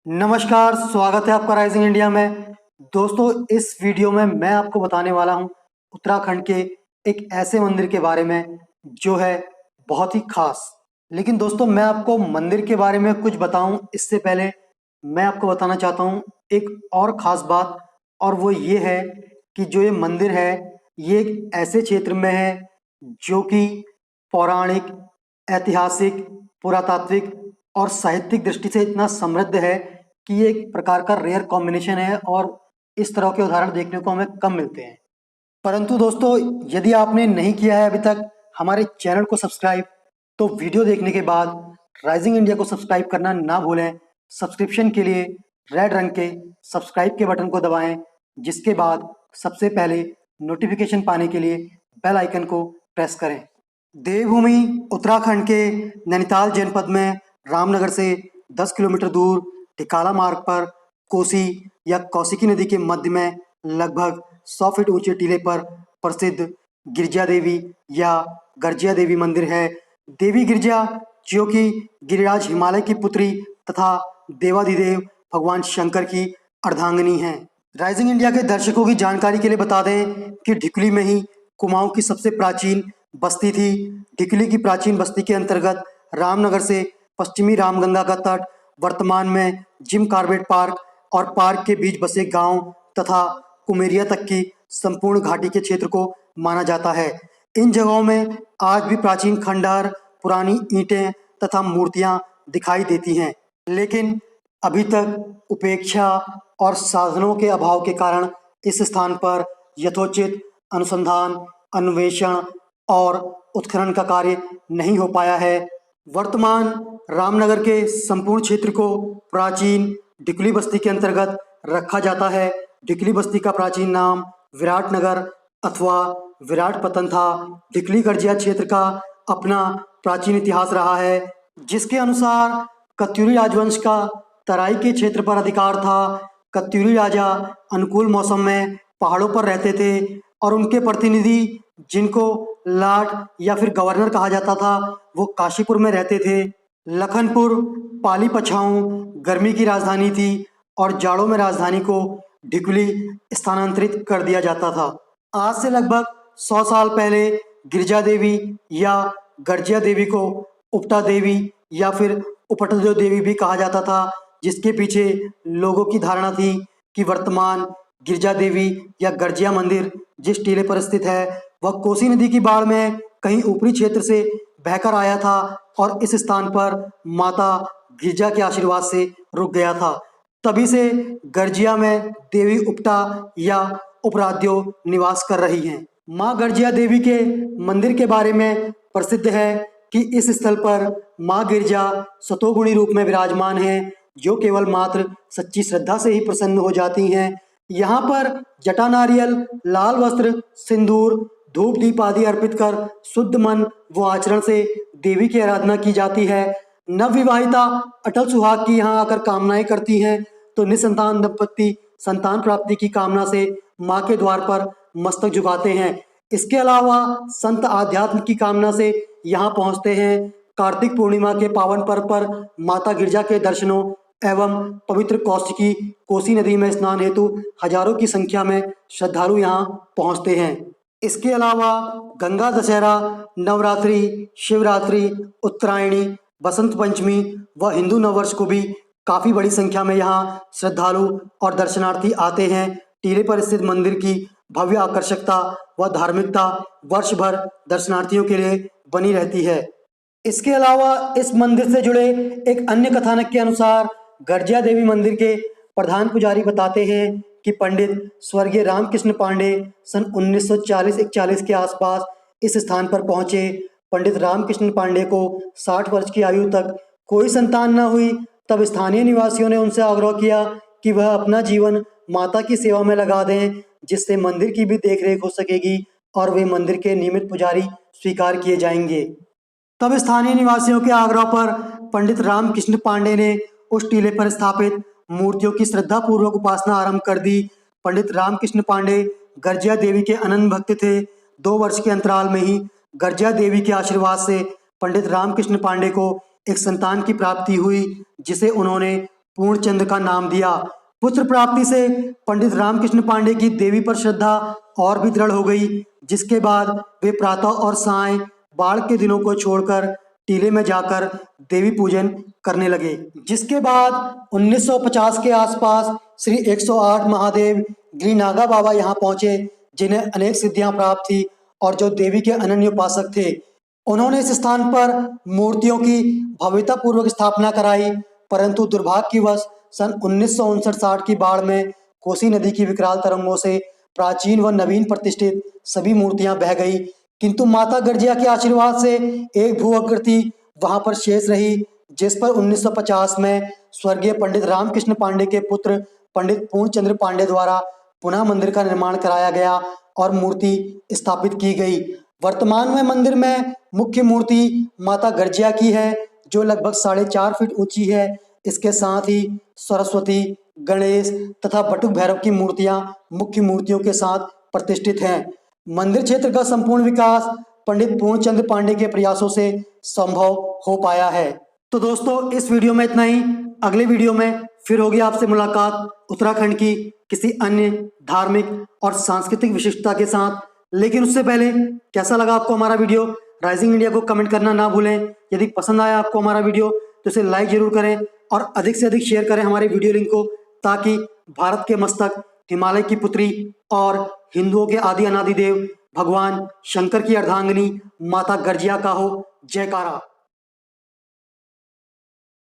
नमस्कार, स्वागत है आपका राइजिंग इंडिया में। दोस्तों, इस वीडियो में मैं आपको बताने वाला हूं उत्तराखंड के एक ऐसे मंदिर के बारे में जो है बहुत ही खास। लेकिन दोस्तों, मैं आपको मंदिर के बारे में कुछ बताऊं इससे पहले मैं आपको बताना चाहता हूं एक और ख़ास बात, और वो ये है कि जो ये मंदिर है ये एक ऐसे क्षेत्र में है जो कि पौराणिक, ऐतिहासिक, पुरातात्विक और साहित्यिक दृष्टि से इतना समृद्ध है कि ये एक प्रकार का रेयर कॉम्बिनेशन है, और इस तरह के उदाहरण देखने को हमें कम मिलते हैं। परंतु दोस्तों, यदि आपने नहीं किया है अभी तक हमारे चैनल को सब्सक्राइब, तो वीडियो देखने के बाद राइजिंग इंडिया को सब्सक्राइब करना ना भूलें। सब्सक्रिप्शन के लिए रेड रंग के सब्सक्राइब के बटन को दबाएं, जिसके बाद सबसे पहले नोटिफिकेशन पाने के लिए बेल आइकन को प्रेस करें। देवभूमि उत्तराखंड के नैनीताल जनपद में रामनगर से 10 किलोमीटर दूर टिकाला मार्ग पर कोसी या कौशिकी नदी के मध्य में लगभग 100 फीट ऊंचे टीले पर प्रसिद्ध गिरजा देवी या गर्जिया देवी मंदिर है। देवी गिरजा, जो कि गिरिराज हिमालय की पुत्री तथा देवाधिदेव भगवान शंकर की अर्धांगिनी हैं। राइजिंग इंडिया के दर्शकों की जानकारी के लिए बता दें कि ढिकली में ही कुमाऊं की सबसे प्राचीन बस्ती थी। ढिकली की प्राचीन बस्ती के अंतर्गत रामनगर से पश्चिमी रामगंगा का तट, वर्तमान में जिम कॉर्बेट पार्क और पार्क के बीच बसे गांव तथा कुमेरिया तक की संपूर्ण घाटी के क्षेत्र को माना जाता है। इन जगहों में आज भी प्राचीन खंडहर, पुरानी ईंटें तथा मूर्तियां दिखाई देती हैं, लेकिन अभी तक उपेक्षा और साधनों के अभाव के कारण इस स्थान पर यथोचित अनुसंधान, अन्वेषण और उत्खनन का कार्य नहीं हो पाया है। वर्तमान रामनगर के संपूर्ण क्षेत्र को प्राचीन ढिकली बस्ती के अंतर्गत रखा जाता है। ढिकली बस्ती का प्राचीन नाम विराटनगर अथवा विराटपतन था। ढिकली गर्जिया क्षेत्र का अपना प्राचीन इतिहास रहा है, जिसके अनुसार कत्यूरी राजवंश का तराई के क्षेत्र पर अधिकार था। कत्यूरी राजा अनुकूल मौसम में पहाड़ों पर रहते थे और उनके प्रतिनिधि, जिनको लाट या फिर गवर्नर कहा जाता था, वो काशीपुर में रहते थे। लखनपुर पाली पछाऊं गर्मी की राजधानी थी और जाड़ों में राजधानी को ढिकली स्थानांतरित कर दिया जाता था। आज से लगभग 100 साल पहले गिरजा देवी या गर्जिया देवी को उपटा देवी या फिर उपटदेव देवी भी कहा जाता था, जिसके पीछे लोगों की धारणा थी कि वर्तमान गिरजा देवी या गर्जिया मंदिर जिस टीले पर स्थित है वह कोसी नदी की बाढ़ में कहीं ऊपरी क्षेत्र से बहकर आया था और इस स्थान पर माता गिरजा के आशीर्वाद से रुक गया था। तभी से गर्जिया में देवी उपटा या उपराध्यो निवास कर रही हैं। माँ गर्जिया देवी के मंदिर के बारे में प्रसिद्ध है कि इस स्थल पर माँ गिरजा सतोगुणी रूप में विराजमान हैं, जो केवल मात्र सच्ची श्रद्धा से ही प्रसन्न हो जाती हैं। यहाँ पर जटा नारियल, लाल वस्त्र, सिंदूर, धूप दीप आदि अर्पित कर शुद्ध मन व आचरण से देवी की आराधना की जाती है। नवविवाहिता अटल सुहाग की यहाँ आकर कामनाएं करती हैं तो निसंतान दंपत्ति संतान प्राप्ति की कामना से माँ के द्वार पर मस्तक झुकाते हैं। इसके अलावा संत आध्यात्म की कामना से यहाँ पहुँचते हैं। कार्तिक पूर्णिमा के पावन पर्व पर माता गिरजा के दर्शनों एवं पवित्र कौशिकी कोसी नदी में स्नान हेतु हजारों की संख्या में श्रद्धालु यहाँ पहुँचते हैं। इसके अलावा गंगा दशहरा, नवरात्रि, शिवरात्रि, उत्तरायणी, बसंत पंचमी व हिंदू नववर्ष को भी काफ़ी बड़ी संख्या में यहाँ श्रद्धालु और दर्शनार्थी आते हैं। टीले पर स्थित मंदिर की भव्य आकर्षकता व धार्मिकता वर्ष भर दर्शनार्थियों के लिए बनी रहती है। इसके अलावा इस मंदिर से जुड़े एक अन्य कथानक के अनुसार गर्जिया देवी मंदिर के प्रधान पुजारी बताते हैं कि पंडित स्वर्गीय रामकृष्ण पांडे सन 1940-41 के आसपास इस स्थान पर पहुंचे। पंडित रामकृष्ण पांडे को 60 वर्ष की आयु तक कोई संतान न हुई। तब स्थानीय निवासियों ने उनसे आग्रह किया कि वह अपना जीवन माता की सेवा में लगा दें, जिससे मंदिर की भी देखरेख हो सकेगी और वे मंदिर के नियमित पुजारी स्वीकार किए जाएंगे। तब स्थानीय निवासियों के आग्रह पर पंडित रामकृष्ण पांडे ने उस टीले पर स्थापित मूर्तियों की श्रद्धापूर्वक उपासना आरंभ कर दी। पंडित रामकृष्ण पांडे गर्जिया देवी के अनन्य भक्त थे। 2 वर्ष के अंतराल में ही गर्जिया देवी के आशीर्वाद से पंडित रामकृष्ण पांडे को एक संतान की प्राप्ति हुई, जिसे उन्होंने पूर्णचंद्र का नाम दिया। पुत्र प्राप्ति से पंडित रामकृष्ण पांडे की देवी पर श्रद्धा और भी दृढ़ हो गई, जिसके बाद वे प्रातः और सायं बाढ़ के दिनों को छोड़कर टीले में जाकर देवी पूजन करने लगे। जिसके बाद 1950 के आसपास श्री 108 महादेव गिरिनागा बाबा यहाँ पहुंचे, जिन्हें अनेक सिद्धियां प्राप्त थी और जो देवी के अनन्य उपासक थे। उन्होंने इस स्थान पर मूर्तियों की भव्यतापूर्वक स्थापना कराई, परंतु दुर्भाग्यवश सन 1959-60 की बाढ़ में कोसी नदी की विकराल तरंगों से प्राचीन व नवीन प्रतिष्ठित सभी मूर्तियां बह गई, किंतु माता गर्जिया के आशीर्वाद से एक भूआकृति वहां पर शेष रही, जिस पर 1950 में स्वर्गीय पंडित रामकृष्ण पांडे के पुत्र पंडित पूर्णचंद्र पांडे द्वारा पुनः मंदिर का निर्माण कराया गया और मूर्ति स्थापित की गई। वर्तमान में मंदिर में मुख्य मूर्ति माता गर्जिया की है, जो लगभग 4.5 फीट ऊंची है। इसके साथ ही सरस्वती, गणेश तथा बटुक भैरव की मूर्तियां मुख्य मूर्तियों के साथ प्रतिष्ठित हैं। मंदिर क्षेत्र का संपूर्ण विकास पंडित पूर्णचंद्र पांडे के प्रयासों से संभव हो पाया है। तो दोस्तों, इस वीडियो में इतना ही। अगले वीडियो में फिर होगी आपसे मुलाकात उत्तराखंड की किसी अन्य धार्मिक और सांस्कृतिक विशिष्टता के साथ। लेकिन उससे पहले कैसा लगा आपको हमारा वीडियो, राइजिंग इंडिया को कमेंट करना ना भूलें। यदि पसंद आया आपको हमारा वीडियो तो इसे लाइक जरूर करें और अधिक से अधिक शेयर करें हमारे वीडियो लिंक को, ताकि भारत के मस्तक, हिमालय की पुत्री और हिंदुओं के आदि अनादि देव भगवान शंकर की अर्धांगिनी माता गर्जिया का हो जयकारा।